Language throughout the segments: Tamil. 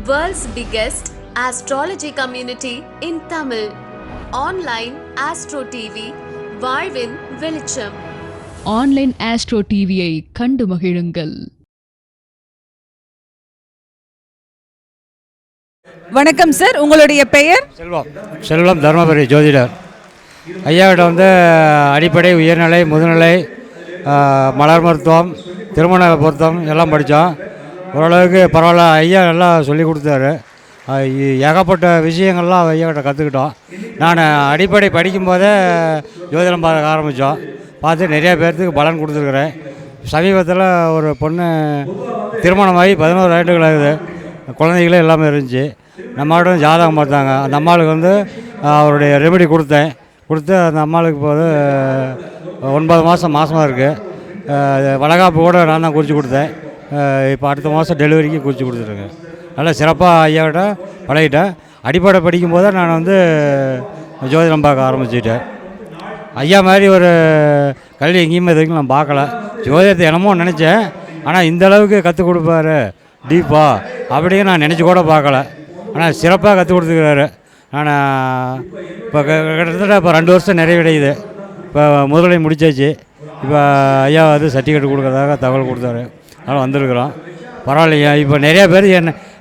World's biggest astrology community in Tamil. Online Astro TV, வாழ்வின் வெளிச்சம். ஆன்லைன் ஆஸ்ட்ரோ டிவியை கண்டு மகிழுங்கள். வணக்கம் சார், உங்களுடைய பெயர்? செல்வம் தர்மபுரி ஜோதிடர். ஐயாவிட்ட வந்து அடிப்படை, உயர்நிலை, முதுநிலை, மலர் மருத்துவம், திருமண பொருத்தம் எல்லாம் படித்தோம். ஓரளவுக்கு பரவாயில்ல. ஐயா நல்லா சொல்லி கொடுத்தாரு. ஏகப்பட்ட விஷயங்கள்லாம் ஐயாக்கிட்ட கற்றுக்கிட்டோம். நான் அடிப்படை படிக்கும்போதே ஜோதிடம் பார்க்க ஆரம்பித்தோம். பார்த்து நிறையா பேர்த்துக்கு பலன் கொடுத்துருக்குறேன். சமீபத்தில் ஒரு பொண்ணு திருமணமாகி 11 ஆண்டுகள் ஆகுது. குழந்தைகளே எல்லாமே இருந்துச்சு. நம்மளோட ஜாதகம் பார்த்தாங்க. அந்த அம்மாளுக்கு வந்து அவருடைய ரெமெடி கொடுத்து அந்த அம்மாளுக்கு இப்போது 9 மாதமாக இருக்குது. வளகாப்பு கூட நான் தான் குறித்து கொடுத்தேன். இப்போ அடுத்த மாதம் டெலிவரிக்கு குறித்து கொடுத்துருங்க. நல்லா சிறப்பாக ஐயாவிட்ட பழகிட்டேன். அடிப்படை படிக்கும்போது நான் வந்து ஜோதிடம் பார்க்க ஆரம்பிச்சுட்டேன். ஐயா மாதிரி ஒரு கல்வி எங்கேயுமே இது வரைக்கும் நான் பார்க்கல. ஜோதிடத்தை என்னமோ நினச்சேன், ஆனால் இந்த அளவுக்கு கற்றுக் கொடுப்பாரு டீப்பா அப்படின்னு நான் நினச்சி கூட பார்க்கல. ஆனால் சிறப்பாக கற்றுக் கொடுத்துக்கிறாரு. நான் இப்போ கிட்டத்தட்ட இப்போ 2 வருஷம் நிறைவடையுது. இப்போ முதலை முடிச்சாச்சு. இப்போ ஐயா வந்து சர்டிஃபிகேட் கொடுக்குறதாக தகவல் கொடுத்தாரு. அதனால் வந்திருக்கிறோம். பரவாயில்லையா. இப்போ நிறையா பேர்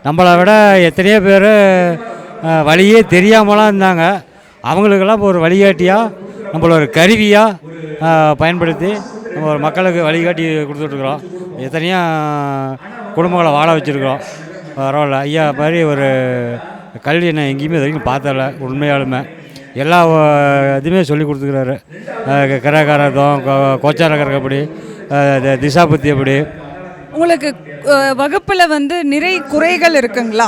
நம்மளை விட எத்தனையோ பேர் வழியே தெரியாமலாம் இருந்தாங்க. அவங்களுக்கெல்லாம் இப்போ ஒரு வழிகாட்டியாக, நம்மள ஒரு கருவியாக பயன்படுத்தி நம்ம ஒரு மக்களுக்கு வழிகாட்டி கொடுத்துட்ருக்குறோம். எத்தனையோ குடும்பங்களை வாழ வச்சுருக்குறோம். பரவாயில்ல. ஐயா மாதிரி ஒரு கல்வி நான் எங்கேயுமே இது வரைக்கும் பார்த்தல. உண்மையாலுமே எல்லா இதுவுமே சொல்லி கொடுத்துக்கிறாரு. கரகாரதம், கோச்சாரகரம் எப்படி, திசா புத்தி எப்படி. உங்களுக்கு வகுப்பில் வந்து நிறைய குறைகள் இருக்குங்களா?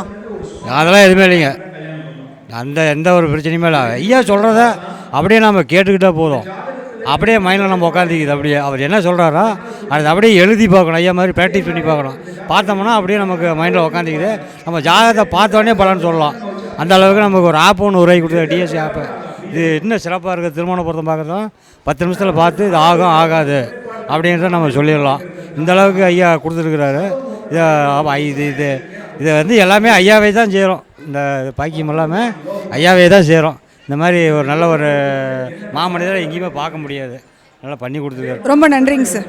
அதெல்லாம் எதுவுமே இல்லைங்க. எந்த ஒரு பிரச்சனையுமே இல்லை. ஐயா சொல்கிறத அப்படியே நம்ம கேட்டுக்கிட்டால் போதும். அப்படியே மைண்டில் நம்ம உட்காந்துக்குது. அப்படியே அவர் என்ன சொல்கிறாரோ அது அப்படியே எழுதி பார்க்கணும். ஐயா மாதிரி ப்ராக்டிஸ் பண்ணி பார்க்கணும். பார்த்தோம்னா அப்படியே நமக்கு மைண்டில் உட்காந்துக்குது. நம்ம ஜாதகத்தை பார்த்தோடனே பலன்னு சொல்லலாம். அந்த அளவுக்கு நமக்கு ஒரு ஆப் ஒன்று உருவாக்கி கொடுத்தா, டிஎஸ்சி ஆப்பு. இது இன்னும் சிறப்பாக இருக்குது. திருமண பொருத்தம் பார்க்குறதும் 10 நிமிஷத்தில் பார்த்து இது ஆகும் ஆகாது அப்படின்றத நம்ம சொல்லிடலாம். இந்த அளவுக்கு ஐயா கொடுத்துருக்குறாரு. இதை வந்து எல்லாமே ஐயாவே தான் செய்கிறோம். இந்த பாக்கியம் எல்லாமே ஐயாவே தான் செய்கிறோம். இந்த மாதிரி ஒரு நல்ல ஒரு மாமனிதரை எங்கேயுமே பார்க்க முடியாது. நல்லா பண்ணி கொடுத்துருக்காரு. ரொம்ப நன்றிங்க சார்.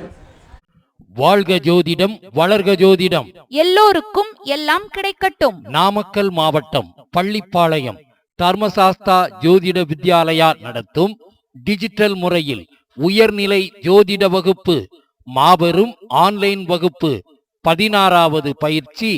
வாழ்க ஜோதிடம், வளர்க ஜோதிடம், எல்லோருக்கும் எல்லாம் கிடைக்கட்டும். நாமக்கல் மாவட்டம் பள்ளிப்பாளையம் தர்மசாஸ்தா ஜோதிட வித்யாலயா நடத்தும் டிஜிட்டல் முறையில் உயர்நிலை ஜோதிட வகுப்பு, மாபெரும் ஆன்லைன் வகுப்பு 16வது பயிற்சி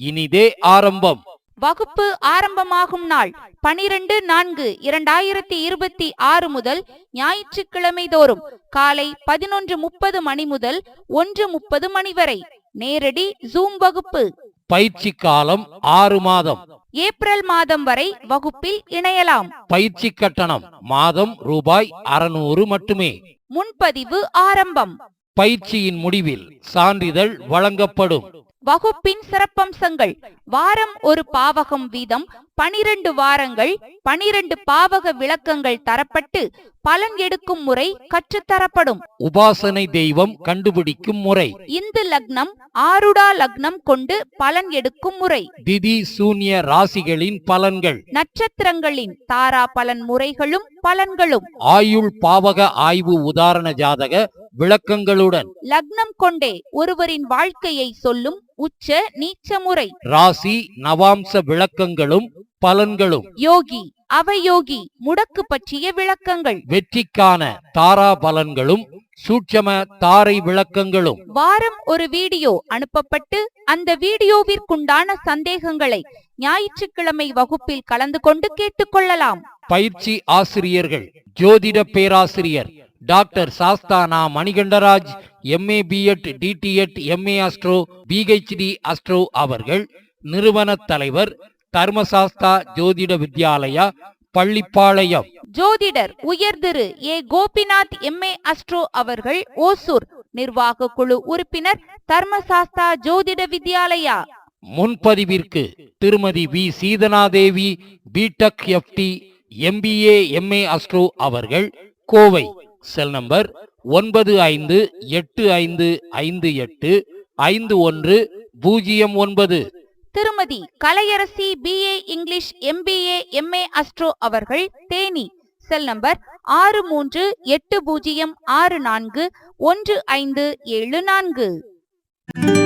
இனிதே ஆரம்பம். வகுப்பு ஆரம்பமாகும் நாள் 12/4/2026 முதல் ஞாயிற்றுக்கிழமை தோறும் காலை 11:30 மணி முதல் 1:30 மணி வரை நேரடி ஜூம் வகுப்பு. பயிற்சி காலம் 6 மாதம். ஏப்ரல் மாதம் வரை வகுப்பில் இணையலாம். பயிற்சி கட்டணம் மாதம் ரூபாய் 600 மட்டுமே. முன்பதிவு ஆரம்பம். பயிற்சியின் முடிவில் சான்றிதழ் வழங்கப்படும். வகுப்பின் சிறப்பம்சங்கள்: வாரம் ஒரு பாவகம் வீதம் 12 வாரங்கள் 12 பாவக விளக்கங்கள் தரப்பட்டு பலன் எடுக்கும் முறை கற்றுத்தரப்படும். உபாசனை தெய்வம் கண்டுபிடிக்கும் முறை, இந்து லக்னம் ஆருடா லக்னம் கொண்டு பலன் எடுக்கும் முறை, திதி சூன்ய ராசிகளின் பலன்கள், நட்சத்திரங்களின் தாரா பலன் முறைகளும் பலன்களும், ஆயுள் பாவக ஆய்வு உதாரண ஜாதக விளக்கங்களுடன், லக்னம் கொண்டே ஒருவரின் வாழ்க்கையை சொல்லும் உச்ச நீச்ச முறை, ராசி நவாம்ச விளக்கங்களும் பலன்களும், யோகி அவயோகி முடக்கு பற்றிய விளக்கங்கள், வெற்றிக்கான தாரா பலன்களும் சூட்சம தாரை விளக்கங்களும். வாரம் ஒரு வீடியோ அனுப்பப்பட்டு அந்த வீடியோவிற்குண்டான சந்தேகங்களை ஞாயிற்றுக்கிழமை வகுப்பில் கலந்து கொண்டு கேட்டுக்கொள்ளலாம். பயிற்சி ஆசிரியர்கள்: ஜோதிட பேராசிரியர் doctor Sasthana Manikandaraj, MA B.Ed DTEd MA astro PhD astro அவர்கள். நிறுவன தலைவர் தர்மசாஸ்தா ஜோதிட வித்யாலயா பள்ளிப்பாளையம். ஜோதிடர் உயர் Thiru A. Gopinath MA astro அவர்கள் ஓசூர். நிர்வாக குழு உறுப்பினர் தர்மசாஸ்தா ஜோதிட வித்யாலயா. முன்பதிவிற்கு Thirumathi V. Seethanadevi B.Tech FT MBA MA astro அவர்கள், Kovai. Cell number 9585585109. Thirumathi Kalaiyarasi BA English MBA MA astro அவர்கள், தேனி. Cell number 6380641574.